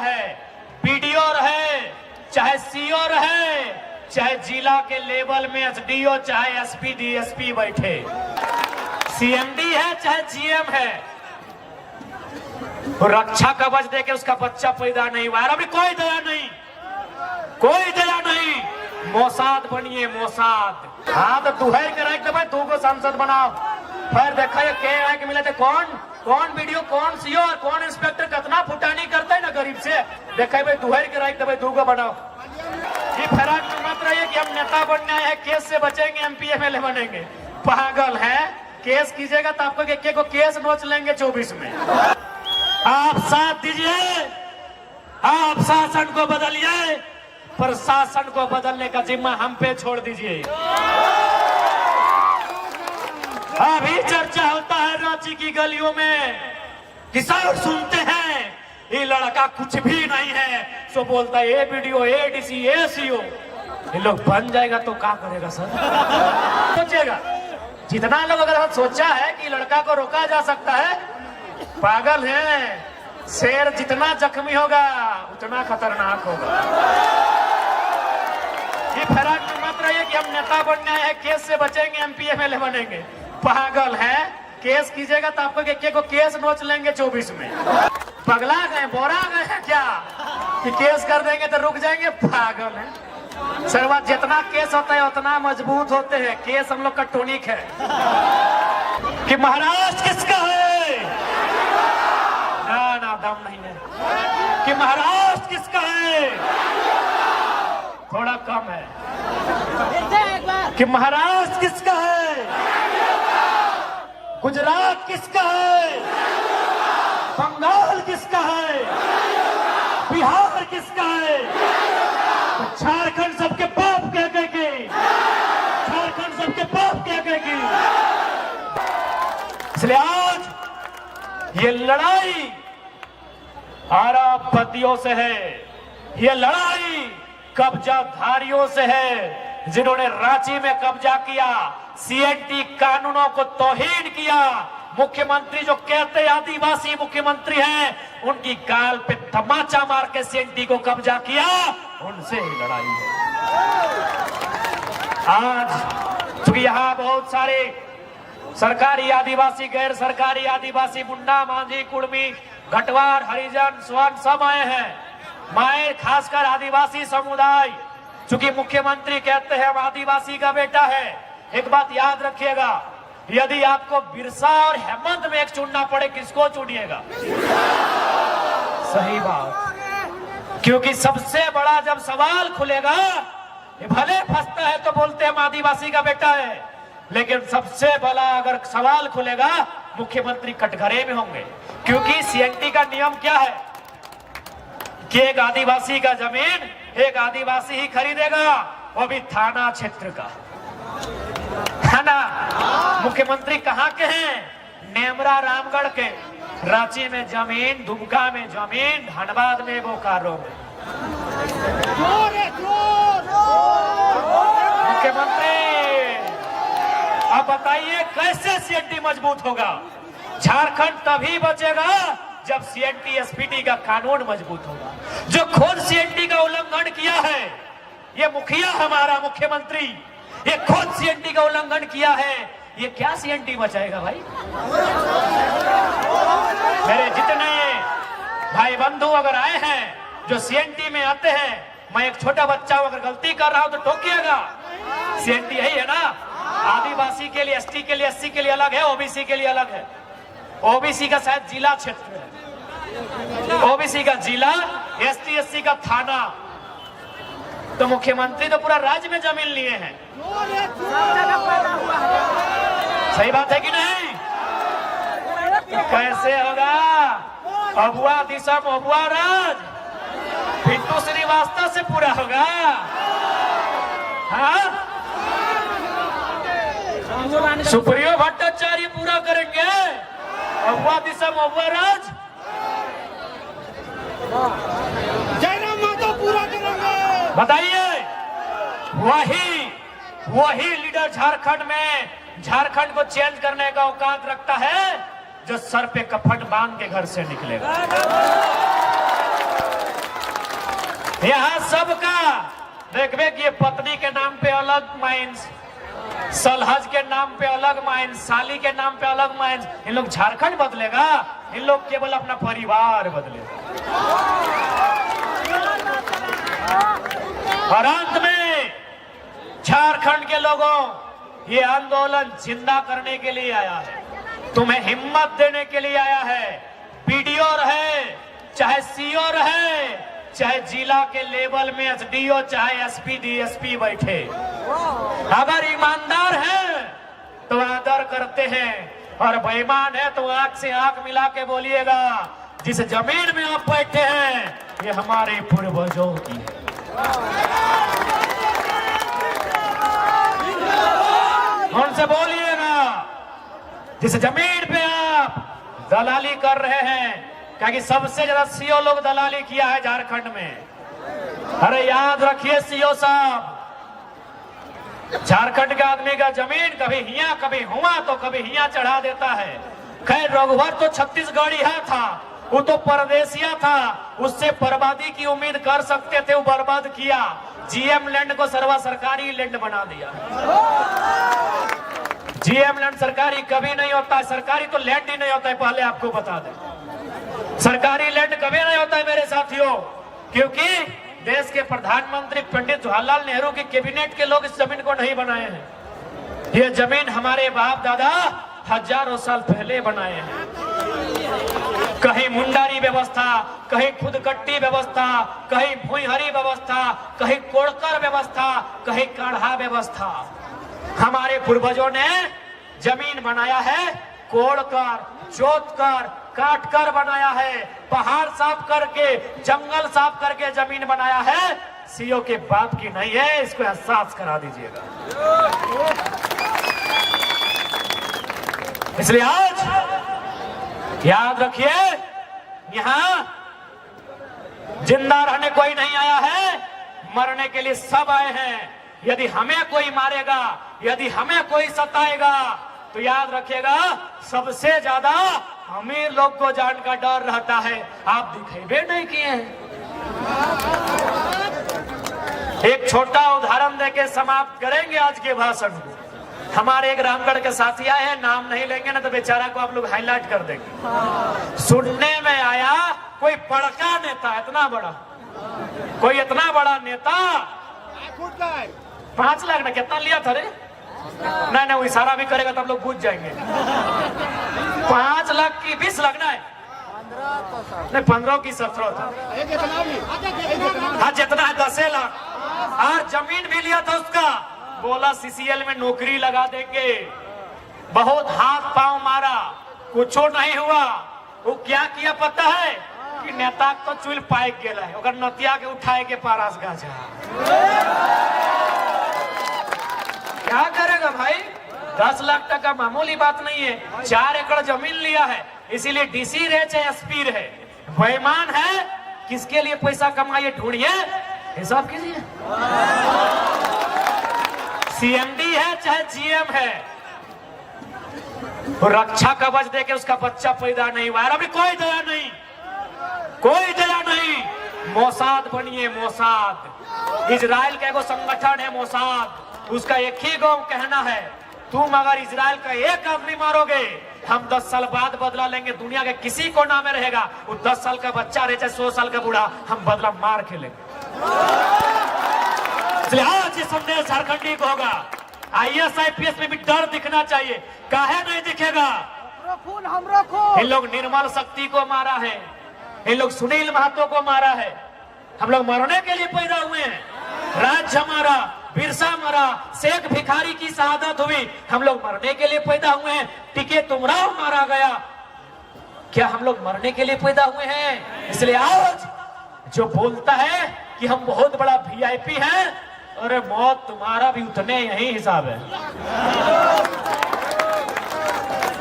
है, बीडीओ रहे, चाहे सीओ रहे, चाहे जिला के लेवल में एसडीओ, चाहे एसपी डीएसपी बैठे, सीएमडी है चाहे जीएम है, रक्षा कवच देके उसका बच्चा पैदा नहीं हुआ। अभी कोई दया नहीं, कोई दया नहीं। मोसाद बनिए, मोसाद। हाँ तो दुहर के रख दे, तू को सांसद बनाओ, फिर देखा ये के मिले थे कौन वीडियो, कौन सीओ और कौन इंस्पेक्टर कितना फुटानी करता है ना गरीब से। देखा भाई दुहर के रख दे, तू को बनाओ। ये फराक में मत रहिए कि हम नेता बनने आए हैं, केस से बचेंगे, एमपी एमएलए बनेंगे। पागल है, केस कीजिएगा तो आपको एक को केस नोच लेंगे 24 में। आप साथ दीजिए, आप शासन को बदलिए, प्रशासन को बदलने का जिम्मा हम पे छोड़ दीजिए। अभी चर्चा होता है रांची की गलियों में, किसान सुनते हैं ये लड़का कुछ भी नहीं है, सो बोलता है ए वीडियो, ए डीसी, ए सीओ। ये लोग बन जाएगा तो क्या करेगा सर? सोचेगा जितना लोग अगर सोचा है कि लड़का को रोका जा सकता है, पागल है। शेर जितना जख्मी होगा उतना खतरनाक होगा। ये फराक में मत रहिए कि हम नेता बनने आए हैं, केस से बचेंगे, एमपी एमएलए बनेंगे। पागल है, केस कीजिएगा तो आपको एक को केस नोच लेंगे 24 में। पगला गए, बोरा गए हैं क्या कि केस कर देंगे तो रुक जाएंगे? पागल है। सर्वा जितना केस होता है उतना मजबूत होते हैं। केस हम लोग का टॉनिक है। कि महाराष्ट्र किसका है? ना दम नहीं है। कि महाराष्ट्र किसका है? थोड़ा कम है। कि महाराष्ट्र किसका है? गुजरात किसका है? बंगाल किसका है? बिहार किसका है? झारखंड सबके बाप कह के, झारखंड सबके बाप कह के। इसलिए आज ये लड़ाई अरबपतियों से है, ये लड़ाई कब्जाधारियों से है, जिन्होंने रांची में कब्जा किया, सीएनटी कानूनों को तौहीन किया। मुख्यमंत्री जो कहते आदिवासी मुख्यमंत्री हैं, उनकी गाल पे तमाचा मार के सीएनटी को कब्जा किया, उनसे ही लड़ाई है। आज चूंकि यहाँ बहुत सारे सरकारी आदिवासी, गैर सरकारी आदिवासी, मुंडा, मांझी, कुड़मी, घटवार, हरिजन, स्वर्ण सब आए हैं। मैं खासकर आदिवासी समुदाय, चूंकि मुख्यमंत्री कहते हैं हम आदिवासी का बेटा है। एक बात याद रखिएगा, यदि आपको बिरसा और हेमंत में एक चुनना पड़े, किसको चुनिएगा? सही बात। क्योंकि सबसे बड़ा जब सवाल खुलेगा, ये भले फंसता है तो बोलते हैं हम आदिवासी का बेटा है, लेकिन सबसे बड़ा अगर सवाल खुलेगा, मुख्यमंत्री कटघरे में होंगे। क्योंकि सीएनटी का नियम क्या है कि एक आदिवासी का जमीन एक आदिवासी ही खरीदेगा, वो भी थाना क्षेत्र का, है ना। मुख्यमंत्री कहाँ के हैं? नेमरा, रामगढ़ के। रांची में जमीन, दुमका में जमीन, धनबाद में, बोकारो में। मुख्यमंत्री अब बताइए कैसे सीएनटी मजबूत होगा? झारखंड तभी बचेगा जब सीएनटी एसपीटी का कानून मजबूत होगा। जो खुद सीएनटी का उल्लंघन किया है, ये मुखिया हमारा मुख्यमंत्री, ये खुद सीएनटी का उल्लंघन किया है, ये क्या सीएनटी बचाएगा भाई? मेरे जितने भाई बंधु अगर आए हैं जो सीएनटी में आते हैं, मैं एक छोटा बच्चा हूं, अगर गलती कर रहा हूं तो टोकिएगा। सीएनटी यही है ना, आदिवासी के लिए, एसटी के लिए, एससी के लिए अलग है, ओबीसी के लिए अलग है। ओबीसी का शायद जिला क्षेत्र है, ओबीसी का जिला, एसटी एससी का थाना। तो मुख्यमंत्री तो पूरा राज्य में जमीन लिए हैं। सही बात है कि नहीं? कैसे होगा? अबुआ दिशम, अबुआ राज, पिंटू श्रीवास्तव से पूरा होगा? हाँ, सुप्रियो भट्टाचार्य पूरा करेंगे, अबुआ दिशम, अबुआ राज, जयराम माधव पूरा करेंगे। बताइए, वही लीडर झारखंड में, झारखंड को चेंज करने का औकात रखता है, जो सर पे कफन बांध के घर से निकलेगा। यहाँ सबका देखबे कि ये पत्नी के नाम पे अलग माइंस, सलहज के नाम पे अलग माइंस, साली के नाम पे अलग माइंस। इन लोग झारखंड बदलेगा, इन लोग केवल अपना परिवार बदलेगा। और अंत में झारखंड के लोगों, ये आंदोलन जिंदा करने के लिए आया है, तुम्हें हिम्मत देने के लिए आया है। पीडीओ रहे, चाहे सीओ रहे, चाहे जिला के लेवल में एसडीओ, चाहे एसपी डीएसपी बैठे, अगर ईमानदार है तो आदर करते हैं, और बेईमान है तो आंख से आंख मिला के बोलिएगा जिस जमीन में आप बैठे हैं ये हमारे पूर्वजों की है। उनसे बोलिएगा जिस जमीन पे आप दलाली कर रहे हैं, क्योंकि सबसे ज्यादा सीओ लोग दलाली किया है झारखंड में। अरे याद रखिए सीओ साहब, झारखंड के आदमी का जमीन कभी हिया कभी हुआ तो कभी हिया चढ़ा देता है। खैर रघुवर तो छत्तीसगढ़िया था, वो तो परदेसिया था, उससे बर्बादी की उम्मीद कर सकते थे, वो बर्बाद किया। जीएम लैंड को सर्वा सरकारी लैंड बना दिया। जीएम लैंड सरकारी कभी नहीं होता है, सरकारी तो लैंड ही नहीं होता है, पहले आपको बता दें। सरकारी लैंड कभी नहीं होता है मेरे साथियों, क्योंकि देश के प्रधानमंत्री पंडित जवाहरलाल नेहरू के कैबिनेट के लोग इस जमीन को नहीं बनाए हैं। ये जमीन हमारे बाप दादा हजारों साल पहले बनाए हैं। कहीं मुंडारी व्यवस्था, कहीं खुदकट्टी व्यवस्था, कहीं भुईहरी व्यवस्था, कहीं कोड़कर व्यवस्था, कहीं काढ़ा व्यवस्था। हमारे पूर्वजों ने जमीन बनाया है कोड़कर, जोतकर, काटकर बनाया है, पहाड़ साफ करके, जंगल साफ करके जमीन बनाया है। सीओ के बाप की नहीं है, इसको एहसास करा दीजिएगा। इसलिए आज याद रखिए, यहां जिंदा रहने कोई नहीं आया है, मरने के लिए सब आए हैं। यदि हमें कोई मारेगा, यदि हमें कोई सताएगा, तो याद रखिएगा सबसे ज्यादा अमीर लोग को जान का डर रहता है। आप दिखेबे नहीं किए हैं। एक छोटा उदाहरण देके समाप्त करेंगे आज के भाषण को। हमारे एक रामगढ़ के साथी आए हैं, नाम नहीं लेंगे ना तो बेचारा को आप लोग हाईलाइट कर देंगे। सुनने में आया कोई बड़का नेता, इतना बड़ा, कोई इतना बड़ा नेता 5 लाख ना कितना लिया था रे? नहीं नहीं, वो इशारा भी करेगा तो आप लोग बुझ जाएंगे। 5 लाख की 20 लाख ना है, नहीं 15 की 17 था। हाँ जितना है 10 लाख। और जमीन भी लिया था उसका, बोला सीसीएल में नौकरी लगा देंगे। बहुत हाथ पांव मारा, कुछ नहीं हुआ। वो क्या किया पता है कि नेता तो चुल पाइक गेला है, अगर नतिया के उठाए के पारास गाजा। क्या करेगा भाई? 10 लाख टका मामूली बात नहीं है। 4 एकड़ जमीन लिया है, इसीलिए डीसी रहे चाहे एसपी रहे, बेईमान है। किसके लिए पैसा कमाइए ढूंढिए, हिसाब कीजिए। सीएमडी है चाहे जीएम है, रक्षा कवच देके उसका बच्चा पैदा नहीं हुआ। अभी कोई दया नहीं, कोई दया नहीं। मोसाद बनिए, मोसाद। इजराइल का एगो संगठन है मोसाद, उसका एक ही गो कहना है, तुम अगर इजराइल का एक आदमी मारोगे, हम 10 साल बाद बदला लेंगे। दुनिया के किसी कोना में रहेगा, वो 10 साल का बच्चा रहे चाहे 100 साल का बूढ़ा, हम बदला मार के लेंगे। इसलिए आज ये संदेश झारखंडी को होगा, आईएएस आईपीएस में भी डर दिखना चाहिए। काहे नहीं दिखेगा? इन लोग निर्मल शक्ति को मारा है, इन लोग सुनील महतो को मारा है। हम लोग मरने के लिए पैदा हुए हैं। राज्य हमारा, बिरसा मरा, शेख भिखारी की शहादत हुई, हम लोग मरने के लिए पैदा हुए हैं। टिके तुमराव मारा गया, क्या हम लोग मरने के लिए पैदा हुए हैं? इसलिए आज जो बोलता है कि हम बहुत बड़ा वीआईपी हैं, अरे मौत तुम्हारा भी उतने यही हिसाब है।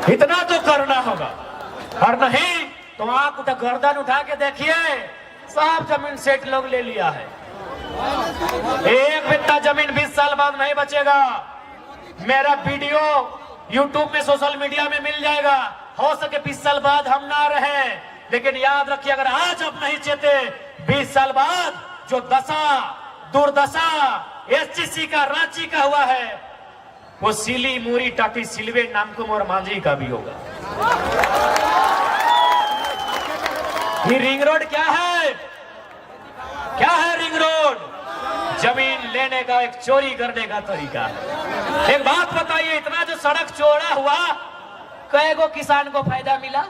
इतना तो करना होगा, और नहीं तो आप उठा गर्दन उठा के देखिए, सब जमीन सेठ लोग ले लिया है। एक बित्ता जमीन 20 साल बाद नहीं बचेगा। मेरा वीडियो यूट्यूब में, सोशल मीडिया में मिल जाएगा। हो सके 20 साल बाद हम ना रहे, लेकिन याद रखिए, अगर आज आप नहीं चेते, 20 साल बाद जो दशा दुर्दशा एसटीसी का रांची का हुआ है, वो सिली मूरी टाटी सिलवे नामकुम और मांझी का भी होगा। ये रिंग रोड क्या है? क्या है रिंग रोड? जमीन लेने का एक चोरी करने का तरीका। एक बात बताइए, इतना जो सड़क चौड़ा हुआ, कई गो किसान को फायदा मिला?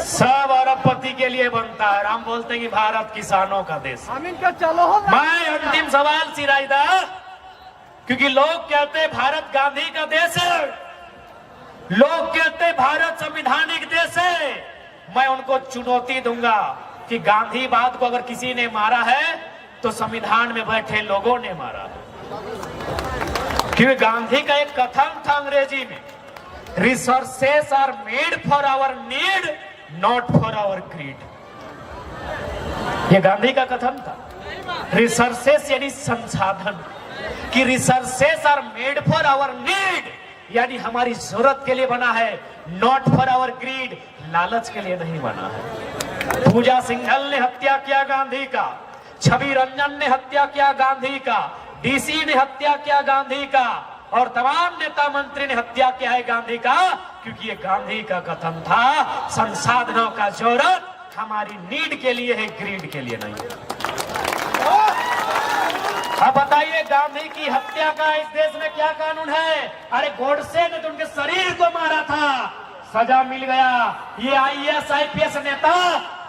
सब अरबपति के लिए बनता है। हम बोलते हैं कि भारत किसानों का देश है। चलो मैं अंतिम सवाल सिराइदा, क्योंकि लोग कहते हैं भारत गांधी का देश है, लोग कहते हैं भारत संविधानिक देश है। मैं उनको चुनौती दूंगा कि गांधीवाद को अगर किसी ने मारा है तो संविधान में बैठे लोगों ने मारा है। क्योंकि गांधी का एक कथन था अंग्रेजी में, resources are made for our need, not for our greed. ये गांधी का कथन था। रिसोर्सेस यानी संसाधन, कि resources are made for our need, यानी हमारी जरूरत के लिए बना है, नॉट फॉर आवर ग्रीड, लालच के लिए नहीं बना है। पूजा सिंघल ने हत्या किया गांधी का, छवि रंजन ने हत्या किया गांधी का, डीसी ने हत्या किया गांधी का, और तमाम नेता मंत्री ने हत्या किया है गांधी का, क्योंकि ये गांधी का कथन था, संसाधनों का जरूरत हमारी नीड के लिए है, ग्रीड के लिए नहीं है। अब बताइए, गांधी की हत्या का इस देश में क्या कानून है? अरे गोडसे ने तो उनके शरीर को मारा था, सजा मिल गया। ये आईएएस आईपीएस नेता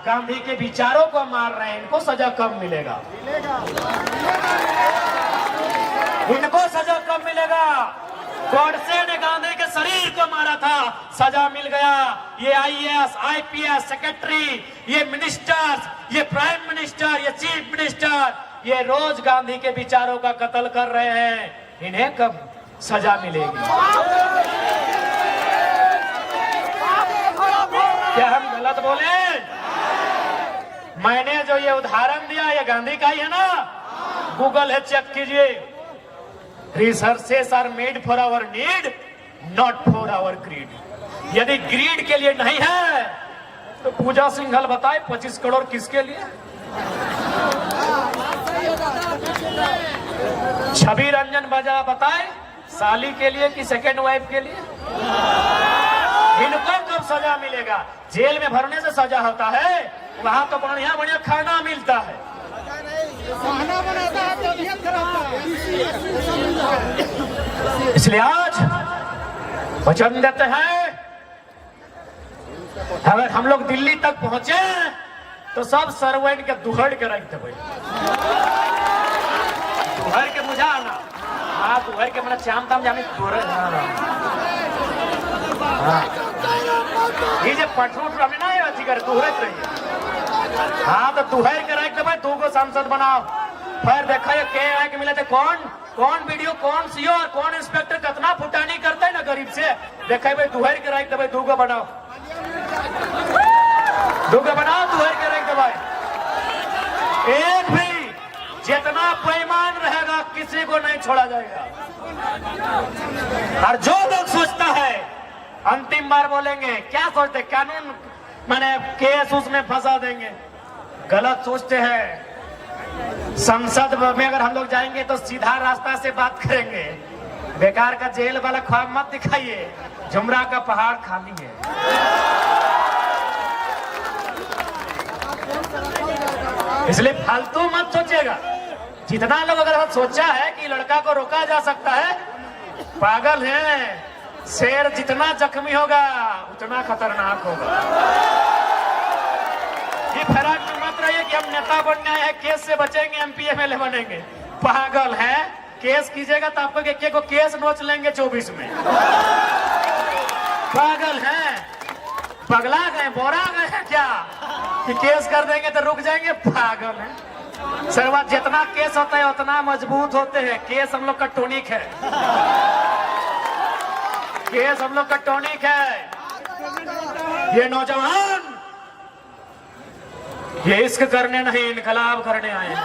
गांधी के विचारों को मार रहे हैं, इनको सजा कम मिलेगा, इनको सजा कम मिलेगा। गोडसे ने गांधी के शरीर को मारा था, सजा मिल गया। ये आईएएस आईपीएस सेक्रेटरी, ये मिनिस्टर्स, ये प्राइम मिनिस्टर, ये चीफ मिनिस्टर, ये रोज गांधी के विचारों का कत्ल कर रहे हैं, इन्हें कब सजा मिलेगी? क्या हम गलत बोले? मैंने जो ये उदाहरण दिया ये गांधी का ही है ना? गूगल है, चेक कीजिए। Resources are made for our need, not for our greed. यदि ग्रीड के लिए नहीं है तो पूजा सिंघल बताए 25 करोड़ किसके लिए? छवि रंजन बजा बताए साली के लिए कि सेकेंड वाइफ के लिए? इनको कब सजा मिलेगा? जेल में भरने से सजा होता है, वहां तो बढ़िया बढ़िया खाना मिलता है। इसलिए आज वचन देते हैं, अगर हम लोग दिल्ली तक पहुंचे तो सब सर्वेंट के दुहड़ के रख देवे। दुहड़ के मुझा ना, हाँ दुहड़ के मैंने चाम ताम जाने ये जो पटरूट हमें ना अथी कर दुहरत रही। हाँ तो दुहड़ के रख देवे, तू को सांसद बनाओ। फिर देखा ये के आए के मिले थे, कौन वीडियो, कौन सीओ और कौन इंस्पेक्टर कितना फुटानी करता है ना गरीब से। देखा भाई दुहड़ के रख देवे, तू को बनाओ, दुगो बनाओ, दुहड़ के रख देवे। एक भी जितना बेईमान रहेगा किसी को नहीं छोड़ा जाएगा। और जो लोग सोचता है, अंतिम बार बोलेंगे, क्या सोचते कानून मैंने केस उसमें फंसा देंगे, गलत सोचते हैं। संसद में अगर हम लोग जाएंगे तो सीधा रास्ता से बात करेंगे। बेकार का जेल वाला ख्वाब मत दिखाइए, जुमरा का पहाड़ खाली है। इसलिए फालतू मत सोचिएगा। जितना लोग अगर सोचा है कि लड़का को रोका जा सकता है, पागल है। शेर जितना जख्मी होगा उतना खतरनाक होगा। ये फराक में मत रहिए कि हम नेता बनने आए हैं, केस से बचेंगे, एमपी एमएलए बनेंगे। पागल है, केस कीजिएगा तो आपको एक को केस नोच लेंगे 24 में। पागल है, पगला गए, बोरा गए हैं क्या कि केस कर देंगे तो रुक जाएंगे? पागल है। सर्वा जितना केस होता है उतना मजबूत होते हैं। केस हम लोग का टॉनिक है, केस हम लोग का टॉनिक है। ये नौजवान ये इश्क करने नहीं, इनकलाब करने आए हैं।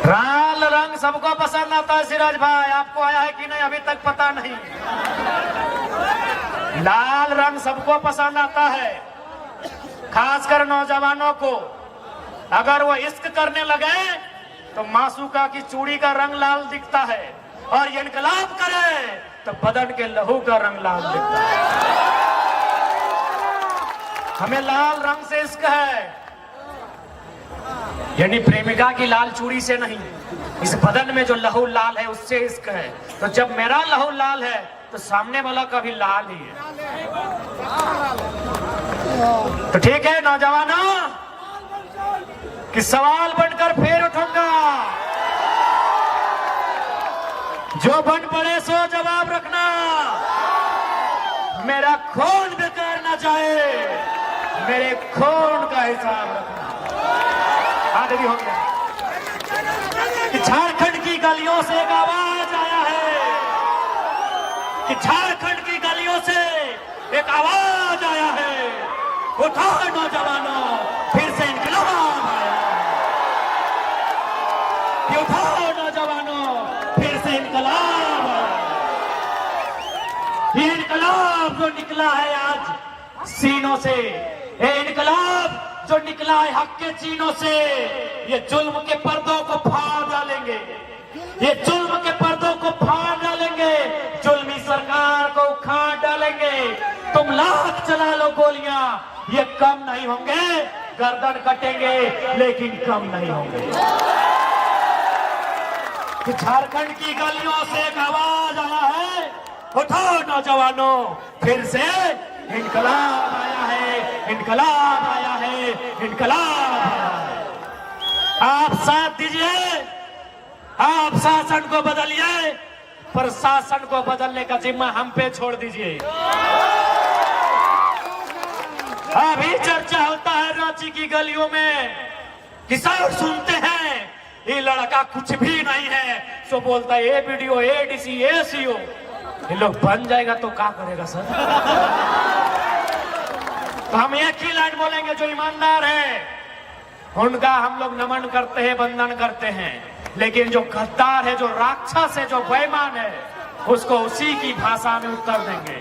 लाल रंग सबको पसंद आता है सिराज भाई, आपको आया है कि नहीं अभी तक पता नहीं। लाल रंग सबको पसंद आता है, खासकर नौजवानों को। अगर वो इश्क करने लगे तो मासूका की चूड़ी का रंग लाल दिखता है, और ये इनकलाब करे तो बदन के लहू का रंग लाल दिखता है। हमें लाल रंग से इश्क है, यानी प्रेमिका की लाल चूड़ी से नहीं, इस बदन में जो लहू लाल है उससे इश्क है। तो जब मेरा लहू लाल है तो सामने वाला का भी लाल ही है। तो ठीक है नौजवानों, कि सवाल बनकर फिर उठूंगा, जो बन पड़े सो जवाब रखना, मेरा खून बेकार ना जाए, मेरे खून का हिसाब रखना। आगे भी हो गया कि झारखंड की गलियों से एक आवाज आया है, कि झारखंड की गलियों से एक आवाज आया है, उठाओ नौजवानों फिर से इनकलाब आया है, उठाओ नौजवानों फिर से इनकलाब आया है। ये इनकलाब जो निकला है आज सीनों से, ये इनकलाब जो निकला है हक के चीनों से, ये जुल्म के पर्दों को फाड़ डालेंगे, ये जुल्म के पर्दों को फाड़ डालेंगे, जुल्मी सरकार को उखाड़ डालेंगे। तुम लाख चला लो गोलियां, ये कम नहीं होंगे, गर्दन कटेंगे लेकिन कम नहीं होंगे। कि झारखंड की गलियों से एक आवाज आया है, उठाओ नौजवानों फिर से इनकलाब आया है, इनकलाब आया है, इनकलाब आया है। आप साथ दीजिए, आप शासन को बदलिए, पर शासन को बदलने का जिम्मा हम पे छोड़ दीजिए। अभी चर्चा होता है रांची की गलियों में, किसान सुनते हैं ये लड़का कुछ भी नहीं है, सो बोलता है ए बीडीओ, ए डीसी, ए सीओ। ये लोग बन जाएगा तो क्या करेगा सर? तो हम एक ही लाइन बोलेंगे, जो ईमानदार है उनका हम लोग नमन करते हैं, वंदन करते हैं, लेकिन जो गद्दार है, जो राक्षस है, जो बेईमान है, उसको उसी की भाषा में उत्तर देंगे।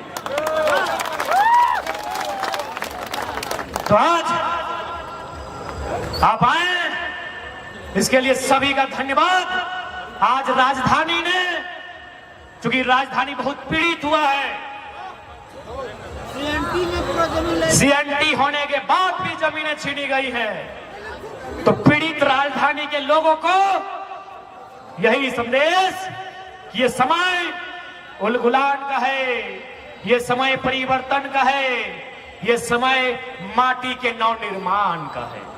तो आज आप आए, इसके लिए सभी का धन्यवाद। आज राजधानी ने, चूंकि राजधानी बहुत पीड़ित हुआ है, सीएनटी होने के बाद भी जमीनें छीनी गई है, तो पीड़ित राजधानी के लोगों को यही संदेश, ये समय उलगुलान का है, ये समय परिवर्तन का है, ये समय माटी के नव निर्माण का है।